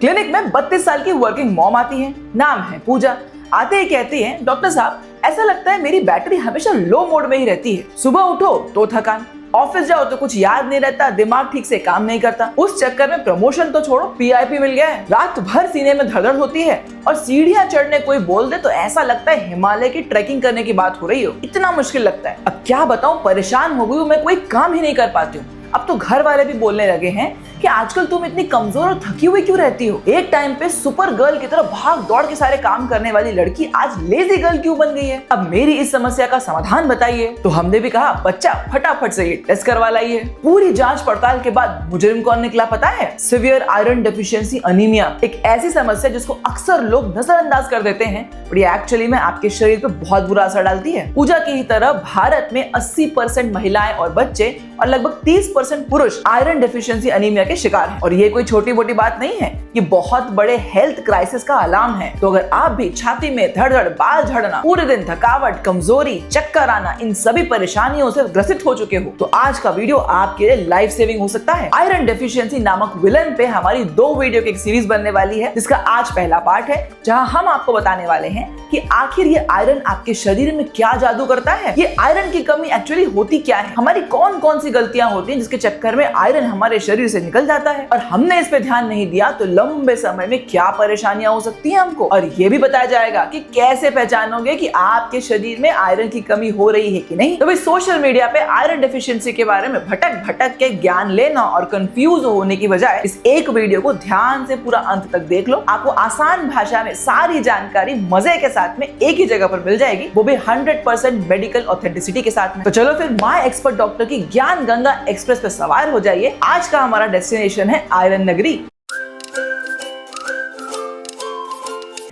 Clinic में 32 साल की वर्किंग मॉम आती है, नाम है पूजा। आते ही कहती है, डॉक्टर साहब ऐसा लगता है मेरी बैटरी हमेशा लो मोड में ही रहती है। सुबह उठो तो थकान, ऑफिस जाओ तो कुछ याद नहीं रहता, दिमाग ठीक से काम नहीं करता। उस चक्कर में प्रमोशन तो छोड़ो, पीआईपी मिल गया है। रात भर सीने में धड़धड़ होती है और सीढ़ियां चढ़ने कोई बोल दे तो ऐसा लगता है हिमालय की ट्रैकिंग करने की बात हो रही हो, इतना मुश्किल लगता है। अब क्या बताऊं, परेशान हो गई हूं, मैं कोई काम ही नहीं कर पाती हूँ। अब तो घर वाले भी बोलने लगे हैं कि आजकल तुम इतनी कमजोर और थकी हुई क्यों रहती हो। एक टाइम पे सुपर गर्ल की तरह भाग दौड़ के सारे काम करने वाली लड़की आज लेजी गर्ल क्यों बन गई है। अब मेरी इस समस्या का समाधान बताइए। तो हमने भी कहा, बच्चा फटाफट से ये टेस्ट करवा लाइए। पूरी जांच पड़ताल के बाद मुजरिम कौन निकला पता है? सिवियर आयरन डेफिशिएंसी अनीमिया, एक ऐसी समस्या जिसको अक्सर लोग नजरअंदाज कर देते हैं, और ये एक्चुअली में आपके शरीर पे बहुत बुरा असर डालती है। पूजा की ही तरह भारत में 80% महिलाएं और बच्चे और लगभग 30% पुरुष आयरन डेफिशिएंसी अनीमिया के शिकार हैं। और ये कोई छोटी मोटी बात नहीं है, ये बहुत बड़े हेल्थ क्राइसिस का अलार्म है। तो अगर आप भी छाती में धड़धड़, बाल झड़ना, पूरे दिन थकावट, कमजोरी, चक्कर आना, इन सभी परेशानियों से ग्रसित हो चुके हो, तो आज का वीडियो आपके लिए लाइफ सेविंग हो सकता है। आयरन डेफिशिएंसी नामक विलन पे हमारी 2 वीडियो की एक सीरीज बनने वाली है, जिसका आज पहला पार्ट है, जहां हम आपको बताने वाले हैं कि आखिर ये आयरन आपके शरीर में क्या जादू करता है। ये आयरन की कमी एक्चुअली होती क्या है, हमारी कौन कौन सी गलतियां होती हैं जिसके चक्कर में आयरन हमारे शरीर से निकल जाता है, और हमने इस पे ध्यान नहीं दिया तो लंबे समय में क्या परेशानियां हो सकती हैं हमको। और ये भी बताया जाएगा कि कैसे पहचानोगे कि आपके शरीर में आयरन की कमी हो रही है कि नहीं। तो भाई सोशल मीडिया पे आयरन डेफिशिएंसी के बारे में भटक भटक के ज्ञान लेना और कंफ्यूज होने की बजाय इस एक वीडियो को ध्यान से पूरा अंत तक देख लो। आपको आसान भाषा में सारी जानकारी मजे के साथ में एक ही जगह पर मिल जाएगी, वो भी 100% मेडिकल ऑथेंटिसिटी के साथ में। तो चलो फिर माय एक्सपर्ट डॉक्टर की ज्ञान गंगा एक्सप्रेस पे सवार हो जाइए। आज का हमारा डेस्टिनेशन है आयरन नगरी।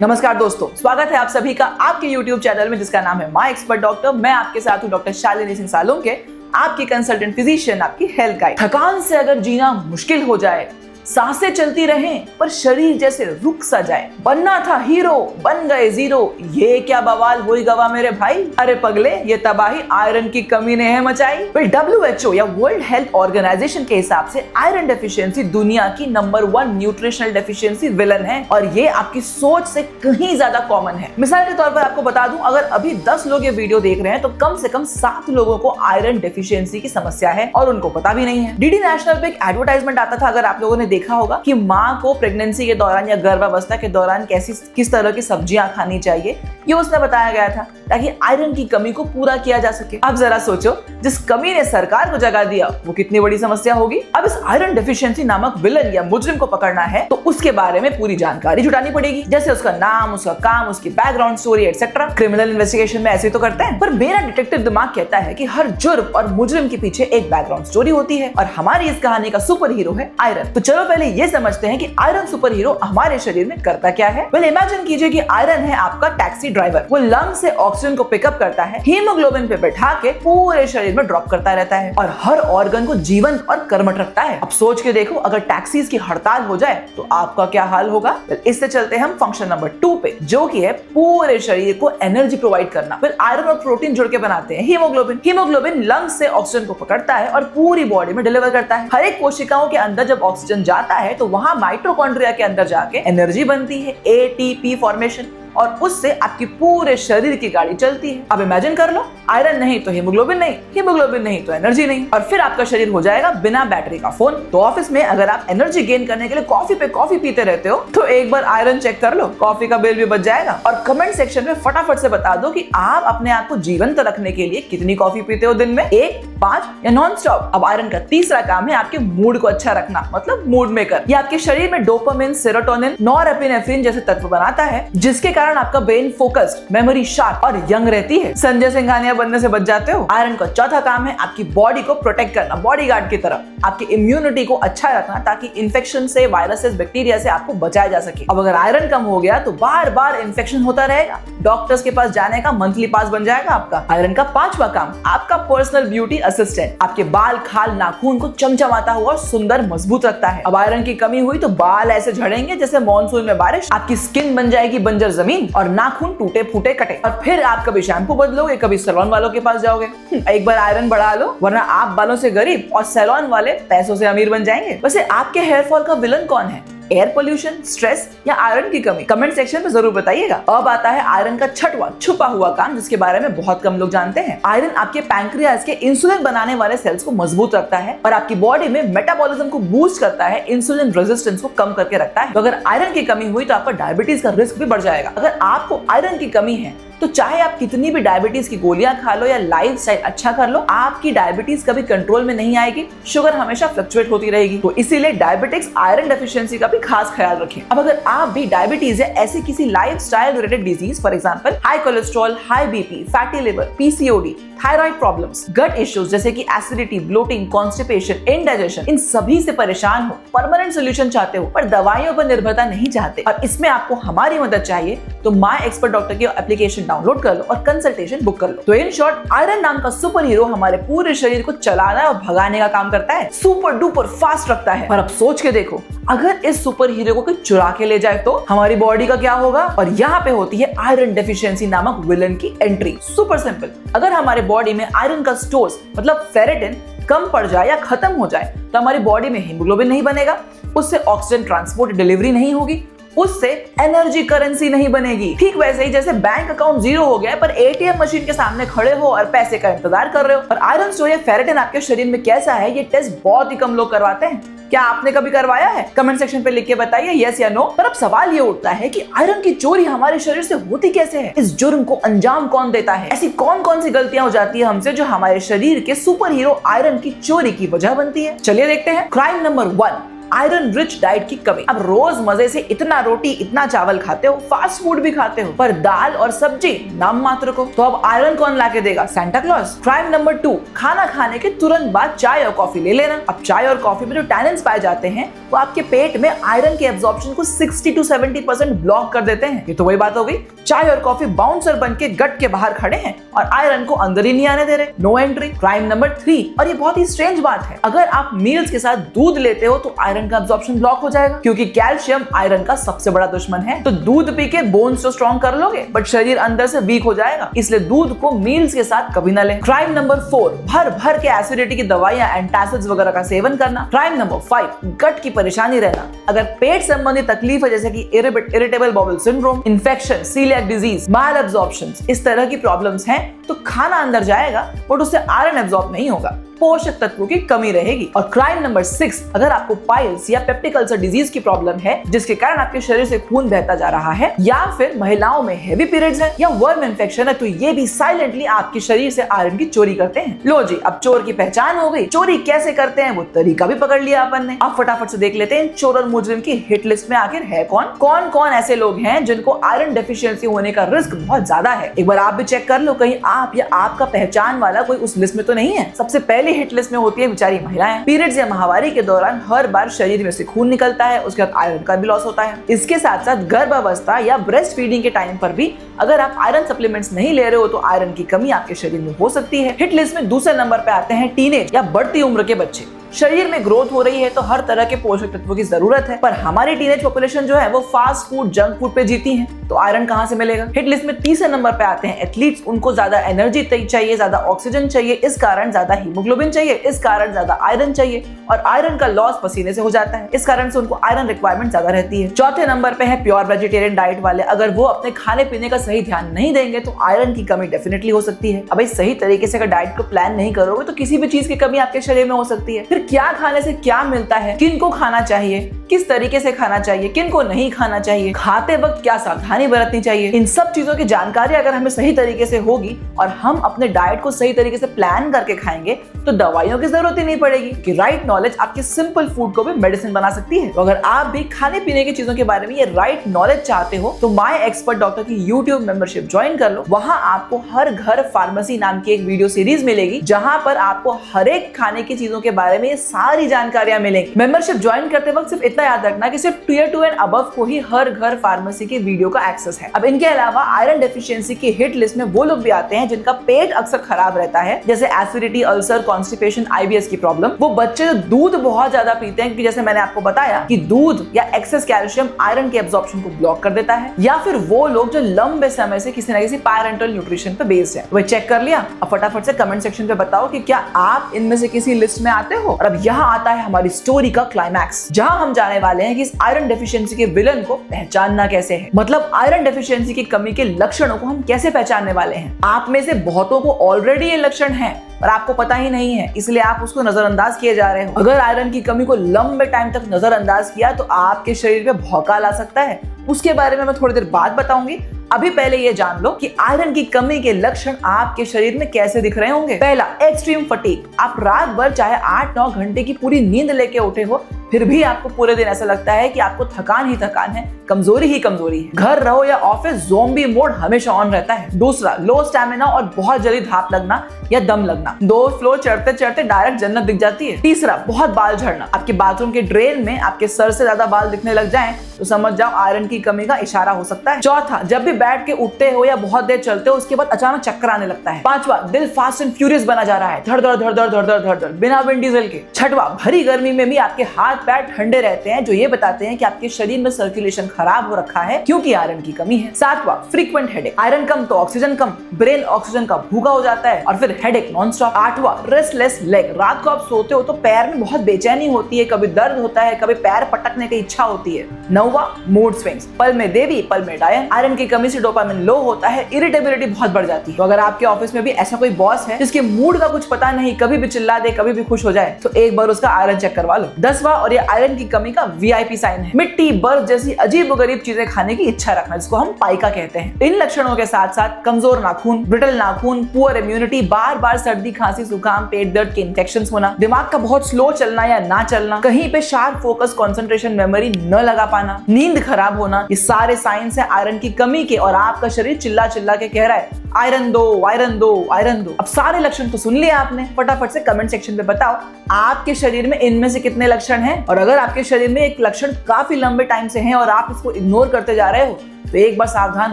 नमस्कार दोस्तों, स्वागत है आप सभी का आपके YouTube चैनल में जिसका नाम है माय एक्सपर्ट डॉक्टर। मैं आपके साथ हूँ डॉक्टर शालिनी सिंह सालुंके, आपकी कंसल्टेंट फिजिशियन, आपकी हेल्थ गाइड। थकान से अगर जीना मुश्किल हो जाए, सांसें चलती रहें पर शरीर जैसे रुक सा जाए, बनना था हीरो बन गए जीरो, ये क्या बवाल हुई गवा मेरे भाई। अरे पगले, ये तबाही आयरन की कमी ने है मचाई। फिर WHO या वर्ल्ड हेल्थ ऑर्गेनाइजेशन के हिसाब से आयरन डेफिशिएंसी दुनिया की नंबर 1 न्यूट्रिशनल डेफिशिएंसी विलन है, और ये आपकी सोच से कहीं ज्यादा कॉमन है। मिसाल के तौर पर आपको बता दूं, अगर अभी 10 लोग ये वीडियो देख रहे हैं तो कम से कम 7 लोगों को आयरन डेफिशिएंसी की समस्या है और उनको पता भी नहीं है। डीडी नेशनल पे एक एडवर्टाइजमेंट आता था, अगर आप लोगों ने देखा होगा, कि माँ को प्रेगनेंसी के दौरान या गर्भावस्था के दौरान किस तरह की सब्जियां खानी चाहिए, ये उसने बताया गया था ताकि आयरन की कमी को पूरा किया जा सके। अब जरा सोचो, जिस कमी ने सरकार को जगा दिया वो कितनी बड़ी समस्या होगी। अब इस आयरन डेफिशिएंसी नामक विलन या मुजरिम को पकड़ना है तो उसके बारे में पूरी जानकारी जुटानी पड़ेगी, जैसे उसका नाम, उसका काम, उसकी background story etcetera. Criminal investigation में ऐसे तो करते हैं, पर मेरा डिटेक्टिव दिमाग कहता है कि हर जुर्म और मुजरिम के पीछे एक बैकग्राउंड स्टोरी होती है, और हमारी इस कहानी का सुपर हीरो है आयरन। तो चलो पहले ये समझते हैं कि आयरन सुपर हीरो हमारे शरीर में करता क्या है। वेल, इमेजिन कीजिए कि आयरन है आपका टैक्सी ड्राइवर। वो लंग से ऑक्सीजन को पिकअप करता है, हीमोग्लोबिन पे बैठा के पूरे शरीर में ड्रॉप करता रहता है और हर ऑर्गन को जीवंत और कर्मठ रखता है। अब सोच के देखो, अगर टैक्सीज की हड़ताल हो जाए तो आपका क्या हाल होगा। इससे चलते हैं हम फंक्शन नंबर 2 पे, जो कि है पूरे शरीर को एनर्जी प्रोवाइड करना। फिर आयरन और प्रोटीन जुड़ के बनाते हैं हीमोग्लोबिन। हीमोग्लोबिन लंग से ऑक्सीजन को पकड़ता है और पूरी बॉडी में डिलीवर करता है। हर एक कोशिकाओं के अंदर जब ऑक्सीजन जाता है तो वहां माइटोकॉन्ड्रिया के अंदर जाके एनर्जी बनती है, ATP फॉर्मेशन, और उससे आपकी पूरे शरीर की गाड़ी चलती है। अब इमेजिन कर लो, आयरन नहीं तो हीमोग्लोबिन नहीं, हीमोग्लोबिन नहीं तो एनर्जी नहीं, और फिर आपका शरीर हो जाएगा बिना बैटरी का फोन। तो ऑफिस में अगर आप एनर्जी गेन करने के लिए कॉफी पे कॉफी पीते रहते हो तो एक बार आयरन चेक कर लो, कॉफी का बिल भी बच जाएगा। और कमेंट सेक्शन में फटाफट से बता दो कि आप अपने आप को जीवंत रखने के लिए कितनी कॉफी पीते हो दिन में, 1, 5 या नॉन स्टॉप। अब आयरन का तीसरा काम है आपके मूड को अच्छा रखना, मतलब मूड मेकर। ये आपके शरीर में डोपामिन, सेरोटोनिन, नॉरएपिनेफ्रिन जैसे तत्व बनाता है, जिसके कारण आपका ब्रेन फोकस्ड, मेमोरी शार्प और यंग रहती है। संजय सिंघानिया बनने से बच जाते हो। आयरन का चौथा काम है आपकी बॉडी को प्रोटेक्ट करना, बॉडीगार्ड की तरह, आपकी इम्यूनिटी को अच्छा रखना ताकि इन्फेक्शन से, वायरसेस, बैक्टीरिया से आपको बचाया जा सके। अब अगर आयरन कम हो गया तो बार बार इन्फेक्शन होता रहेगा, डॉक्टर्स के पास जाने का मंथली पास बन जाएगा आपका। आयरन का पांचवा काम, आपका पर्सनल ब्यूटी असिस्टेंट, आपके बाल, खाल, नाखून को चमचमाता हुआ और सुंदर मजबूत रखता है। अब आयरन की कमी हुई तो बाल ऐसे झड़ेंगे जैसे मॉनसून में बारिश, आपकी स्किन बन जाएगी बंजर जमीन और नाखून टूटे फूटे कटे, और फिर आप कभी शैम्पू बदलोगे, कभी सैलून वालों के पास जाओगे। एक बार आयरन बढ़ा लो, वरना आप बालों से गरीब और सैलून वाले पैसों से अमीर बन जाएंगे। वैसे आपके हेयर फॉल का विलन कौन है? एयर पोल्यूशन, स्ट्रेस या आयरन की कमी? कमेंट सेक्शन में जरूर बताइएगा। अब आता है आयरन का छठवां छुपा हुआ काम, जिसके बारे में बहुत कम लोग जानते हैं। आयरन आपके पैंक्रियाज के इंसुलिन बनाने वाले सेल्स को मजबूत रखता है और आपकी बॉडी में मेटाबॉलिज्म को बूस्ट करता है, इंसुलिन रेजिस्टेंस को कम करके रखता है। तो अगर आयरन की कमी हुई तो आपका डायबिटीज का रिस्क भी बढ़ जाएगा। अगर आपको आयरन की कमी है तो चाहे आप कितनी भी डायबिटीज की गोलियां खा लो या लाइफस्टाइल अच्छा कर लो, आपकी डायबिटीज कभी कंट्रोल में नहीं आएगी। शुगर हमेशा फ्लक्चुएट होती रहेगी। तो इसीलिए डायबिटिक्स आयरन डेफिशिएंसी का भी खास ख्याल रखें। अब अगर आप भी डायबिटीज या ऐसी किसी lifestyle related disease, for example high cholesterol, high BP, fatty liver, PCOD, thyroid problems, gut issues जैसे कि एसिडिटी, ब्लोटिंग, कॉन्स्टिपेशन, इंडाइजेशन, इन सभी से परेशान हो, परमानेंट सोल्यूशन चाहते हो पर दवाइयों पर निर्भरता नहीं चाहते और इसमें आपको हमारी मदद चाहिए, तो माय एक्सपर्ट डॉक्टर की एप्लीकेशन डाउनलोड कर लो और कंसल्टेशन बुक कर लो। तो इन शॉर्ट, आयरन नाम का सुपर हीरो हमारे पूरे शरीर को चलाना और भगाने का काम करता है, सुपर डुपर फास्ट रखता है। और अब सोच के देखो, अगर इस सुपर हीरो को कोई चुरा के ले जाए तो हमारी बॉडी का क्या होगा? और यहाँ पे होती है आयरन डेफिशिएंसी नामक विलन की एंट्री। सुपर सिंपल, अगर हमारे बॉडी में आयरन का स्टोर्स मतलब फेरेटिन कम पड़ जाए या खत्म हो जाए तो हमारी बॉडी में हीमोग्लोबिन नहीं बनेगा, उससे ऑक्सीजन ट्रांसपोर्ट डिलीवरी नहीं होगी, उससे एनर्जी करेंसी नहीं बनेगी। ठीक वैसे ही जैसे बैंक अकाउंट जीरो हो गया है पर एटीएम मशीन के सामने खड़े हो और पैसे का इंतजार कर रहे हो। और आयरन स्टोर या फेरेटिन आपके शरीर में कैसा है, ये टेस्ट बहुत ही कम लोग करवाते हैं। क्या आपने कभी करवाया है? कमेंट सेक्शन पे लिख के बताइए यस या नो। पर अब सवाल ये उठता है कि आयरन की चोरी हमारे शरीर से होती कैसे है? इस जुर्म को अंजाम कौन देता है? ऐसी कौन कौन सी गलतियां हो जाती है हमसे जो हमारे शरीर के सुपर हीरो आयरन की चोरी की वजह बनती है? चलिए देखते हैं। Crime number 1, iron rich diet की कमी। अब रोज मजे से इतना रोटी, इतना चावल खाते हो, फास्ट फूड भी खाते हो, पर दाल और सब्जी नाम मात्र को। तो अब आयरन कौन लाके देगा? Santa Claus. क्राइम नंबर 2, खाना खाने के तुरंत बाद चाय और कॉफी ले लेना। अब चाय और कॉफी में जो टैनिन्स पाए जाते हैं वो आपके पेट में आयरन के एब्जॉर्प्शन को 60 to 70% ब्लॉक कर देते हैं। ये तो वही बात हो गई, चाय और कॉफी बाउंसर बन के गट के बाहर खड़े हैं और आयरन को अंदर ही नहीं आने दे रहे। No entry. क्राइम नंबर 3, और ये बहुत ही स्ट्रेंज बात है, अगर आप मील्स के साथ दूध लेते हो तो आयरन का एब्जॉर्प्शन ब्लॉक हो जाएगा, क्योंकि कैल्शियम आयरन का सबसे बड़ा दुश्मन है। तो दूध पी के बोन्स तो स्ट्रॉन्ग कर लोगे बट शरीर अंदर से वीक हो जाएगा, इसलिए दूध को मील्स के साथ कभी ना लें। क्राइम नंबर 4, भर भर के एसिडिटी की दवाइयां, एंटासिड्स वगैरह का सेवन करना। क्राइम नंबर 5, गट की परेशानी रहना। अगर पेट संबंधी तकलीफ है जैसे कि irritable bowel syndrome, infection, celiac disease, malabsorption, इस तरह की प्रॉब्लम्स हैं तो खाना अंदर जाएगा बट उससे आयरन एब्जॉर्ब नहीं होगा, पोषक तत्वों की कमी रहेगी। और क्राइम नंबर 6, अगर आपको पाइल्स या पेप्टिक अल्सर डिजीज की प्रॉब्लम है जिसके कारण आपके शरीर से खून बहता जा रहा है, या फिर महिलाओं में हेवी पीरियड्स है या वर्म इन्फेक्शन है, तो ये भी साइलेंटली आपके शरीर से आयरन की चोरी करते हैं। लो जी, अब चोर की पहचान हो गई, चोरी कैसे करते हैं वो तरीका भी पकड़ लिया अपन ने। अब फटाफट से देख लेते हैं चोर और मुजरिम की हिट लिस्ट में आखिर है कौन कौन ऐसे लोग हैं जिनको आयरन डेफिशिएंसी होने का रिस्क बहुत ज्यादा है। एक बार आप भी चेक कर लो कहीं आप या आपका पहचान वाला कोई उस लिस्ट में तो नहीं है। सबसे पहले हिट लिस्ट में होती है बेचारी महिलाएं। पीरियड्स या माहवारी के दौरान हर बार शरीर में से खून निकलता है, उसके बाद आयरन का भी लॉस होता है। इसके साथ साथ गर्भावस्था या ब्रेस्ट फीडिंग के टाइम पर भी अगर आप आयरन सप्लीमेंट्स नहीं ले रहे हो तो आयरन की कमी आपके शरीर में हो सकती है। हिट लिस्ट में दूसरे नंबर पे आते हैं टीनेज या बढ़ती उम्र के बच्चे। शरीर में ग्रोथ हो रही है तो हर तरह के पोषक तत्वों की जरूरत है, पर हमारी टीनेज पॉपुलेशन जो है वो फास्ट फूड, जंक फूड पे जीती है, तो आयरन कहां से मिलेगा? हिट लिस्ट में तीसरे नंबर पे आते हैं एथलीट्स। उनको ज्यादा एनर्जी चाहिए, ज्यादा ऑक्सीजन चाहिए, इस कारण ज्यादा हीमोग्लोबिन चाहिए, इस कारण ज्यादा आयरन चाहिए, और आयरन का लॉस पसीने से हो जाता है, इस कारण से उनको आयरन रिक्वायरमेंट ज्यादा रहती है। चौथे नंबर पे है प्योर वेजिटेरियन डाइट वाले। अगर वो अपने खाने पीने का सही ध्यान नहीं देंगे तो आयरन की कमी डेफिनेटली हो सकती है। अब सही तरीके से अगर डाइट को प्लान नहीं करोगे तो किसी भी चीज की कमी आपके शरीर में हो सकती है। फिर क्या खाने से क्या मिलता है, किनको खाना चाहिए, किस तरीके से खाना चाहिए, किनको नहीं खाना चाहिए, खाते वक्त क्या सावधानी बरतनी चाहिए, इन सब चीजों की जानकारी अगर हमें सही तरीके से होगी और हम अपने डाइट को सही तरीके से प्लान करके खाएंगे तो दवाइयों की जरूरत ही नहीं पड़ेगी। कि राइट नॉलेज आपके सिंपल फूड को भी मेडिसिन बना सकती है। तो अगर आप भी खाने पीने की चीजों के बारे में ये राइट नॉलेज चाहते हो तो माय एक्सपर्ट डॉक्टर की यूट्यूब मेंबरशिप ज्वाइन कर लो। वहां आपको हर घर फार्मेसी नाम की एक वीडियो सीरीज मिलेगी जहां पर आपको हर एक खाने की चीजों के बारे में सारी जानकारियां मिलेंगी। मेंबरशिप ज्वाइन करते वक्त सिर्फ इतना याद रखना कि सिर्फ टियर 2 एंड अबव को ही हर घर फार्मेसी के वीडियो का एक्सेस है। अब इनके अलावा आयरन डेफिशिएंसी की हिट लिस्ट में वो लोग भी आते हैं जिनका पेट अक्सर खराब रहता है, जैसे एसिडिटी, अल्सर, कॉन्स्टिपेशन, आईबीएस की प्रॉब्लम। वो बच्चे जो दूध बहुत ज्यादा पीते हैं, क्योंकि जैसे मैंने आपको बताया कि दूध या एक्सेस कैल्शियम आयरन के एब्जॉर्प्शन को ब्लॉक कर देता है, या फिर वो लोग जो लंबे समय से किसी न किसी पैरेंटल न्यूट्रिशन पे बेस्ड है। वो चेक कर लिया? अब फटाफट से कमेंट सेक्शन पे बताओ कि क्या आप इनमें से किसी लिस्ट में आते हो। और अब यहाँ आता है हमारी स्टोरी का क्लाइमैक्स, जहाँ हम जाने वाले हैं कि इस आयरन डेफिशिएंसी के विलन को पहचानना कैसे है। मतलब आयरन डेफिशिएंसी की कमी के लक्षणों को हम कैसे पहचानने वाले हैं। आप में से बहुतों को ऑलरेडी ये लक्षण है पर आपको पता ही नहीं है, इसलिए आप उसको नजरअंदाज किए जा रहे हो। अगर आयरन की कमी को लंबे टाइम तक नजरअंदाज किया तो आपके शरीर में भौकाल आ सकता है। उसके बारे में मैं थोड़ी देर बाद बताऊंगी। अभी पहले ये जान लो कि आयरन की कमी के लक्षण आपके शरीर में कैसे दिख रहे होंगे। पहला, एक्सट्रीम फटीग। आप रात भर चाहे 8-9 घंटे की पूरी नींद लेके उठे हो, फिर भी आपको पूरे दिन ऐसा लगता है कि आपको थकान ही थकान है, कमजोरी ही कमजोरी है। घर रहो या ऑफिस, ज़ोंबी मोड हमेशा ऑन रहता है। दूसरा, लो स्टैमिना और बहुत जल्दी धाप लगना या दम लगना। 2 फ्लोर चढ़ते चढ़ते डायरेक्ट जन्नत दिख जाती है। तीसरा, बहुत बाल झड़ना। आपके बाथरूम के ड्रेन में आपके सर से ज्यादा बाल दिखने लग जाएं तो समझ जाओ आयरन की कमी का इशारा हो सकता है। चौथा, जब भी बैठ के उठते हो या बहुत देर चलते हो उसके बाद अचानक चक्कर आने लगता है। पांचवा, दिल फास्ट एंड फ्यूरियस बना जा रहा है, धड़ धड़ धड़ धड़ धड़ धड़ धड़ धड़ बिना विंड डीजल के। छठवा, भरी गर्मी में भी आपके हाथ पैर ठंडे रहते हैं, जो ये बताते हैं कि आपके शरीर में सर्कुलेशन खराब हो रखा है क्योंकि आयरन की कमी है। सातवां, फ्रीक्वेंट हेडेक। आयरन कम तो ऑक्सीजन कम, ब्रेन ऑक्सीजन का भूखा हो जाता है और फिर हेडेक नॉन स्टॉप। आठवां, रेस्टलेस लेग। रात को आप सोते हो तो पैर में बहुत बेचैनी होती है, कभी दर्द होता है, कभी पैर पटकने की इच्छा होती है। नौवां, मूड स्विंग्स। पल में देवी पल में डायन। आयरन की कमी से डोपामिन लो होता है, इरिटेबिलिटी बहुत बढ़ जाती है। तो अगर आपके ऑफिस में भी ऐसा कोई बॉस है जिसके मूड का कुछ पता नहीं, कभी भी चिल्ला दे कभी भी खुश हो जाए, तो एक बार उसका आयरन चेक करवा लो। 10वां, और ये आयरन की कमी का VIP साइन है, मिट्टी बर्फ जैसी अजीबोगरीब चीजें खाने की इच्छा रखना, जिसको हम पाइका कहते हैं। इन लक्षणों के साथ साथ कमजोर नाखून, ब्रिटल नाखून, पुअर इम्यूनिटी, बार बार सर्दी खांसी जुकाम पेट दर्द के इन्फेक्शंस होना, दिमाग का बहुत स्लो चलना या ना चलना, कहीं पे शार्प फोकस कंसंट्रेशन मेमोरी न लगा पाना, नींद खराब होना, ये सारे साइंस है आयरन की कमी के। और आपका शरीर चिल्ला चिल्ला के कह रहा है आयरन दो आयरन दो आयरन दो। अब सारे लक्षण तो सुन लिए आपने, फटाफट से कमेंट सेक्शन पे बताओ आपके शरीर में इनमें से कितने लक्षण हैं। और अगर आपके शरीर में एक लक्षण काफी लंबे टाइम से है और आप इसको इग्नोर करते जा रहे हो तो एक बार सावधान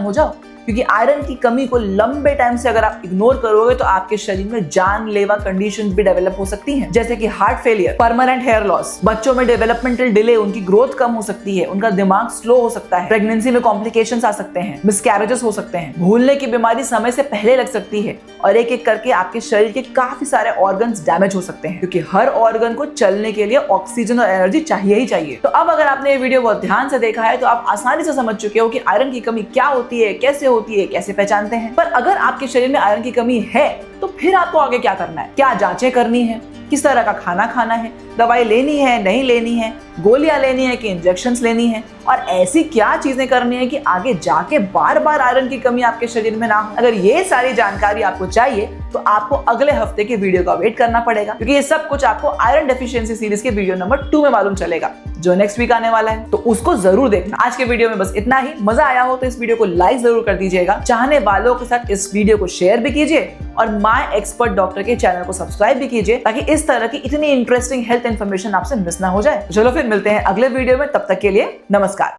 हो जाओ, क्योंकि आयरन की कमी को लंबे टाइम से अगर आप इग्नोर करोगे तो आपके शरीर में जानलेवा कंडीशंस भी डेवलप हो सकती हैं, जैसे कि heart failure, permanent hair loss, बच्चों में डेवलपमेंटल डिले, उनकी ग्रोथ कम हो सकती है, उनका दिमाग स्लो हो सकता है, प्रेगनेंसी में कॉम्प्लिकेशंस आ सकते हैं, मिसकैरेजेस हो सकते हैं, भूलने की बीमारी समय से पहले लग सकती है और एक एक करके आपके शरीर के काफी सारे ऑर्गन्स डैमेज हो सकते हैं, क्योंकि हर ऑर्गन को चलने के लिए ऑक्सीजन और एनर्जी चाहिए ही चाहिए। तो अब अगर आपने ये वीडियो बहुत ध्यान से देखा है तो आप आसानी से समझ चुके हो कि आयरन की कमी क्या होती है, कैसे होती है, कैसे पहचानते हैं। पर अगर आपके शरीर में आयरन की कमी है तो फिर आपको आगे क्या करना है, क्या जांचें करनी है, किस तरह का खाना खाना है, दवाई लेनी है नहीं लेनी है, गोलियां लेनी है कि इंजेक्शंस लेनी है, और ऐसी क्या चीजें करनी है कि आगे जाके बार बार आयरन की कमी आपके शरीर में ना हो। अगर ये सारी जानकारी आपको चाहिए तो आपको अगले हफ्ते के वीडियो का वेट करना पड़ेगा, क्योंकि ये सब कुछ आपको आयरन डेफिशिएंसी सीरीज के वीडियो नंबर 2 में मालूम चलेगा, जो नेक्स्ट वीक आने वाला है, तो उसको जरूर देखना। आज के वीडियो में बस इतना ही। मजा आया हो तो इस वीडियो को लाइक जरूर कर दीजिएगा, चाहने वालों के साथ इस वीडियो को शेयर भी कीजिए और माय एक्सपर्ट डॉक्टर के चैनल को सब्सक्राइब भी कीजिए, ताकि इस तरह की इतनी इंटरेस्टिंग हेल्थ इन्फॉर्मेशन आपसे मिस ना हो जाए। चलो फिर मिलते हैं अगले वीडियो में, तब तक के लिए नमस्कार।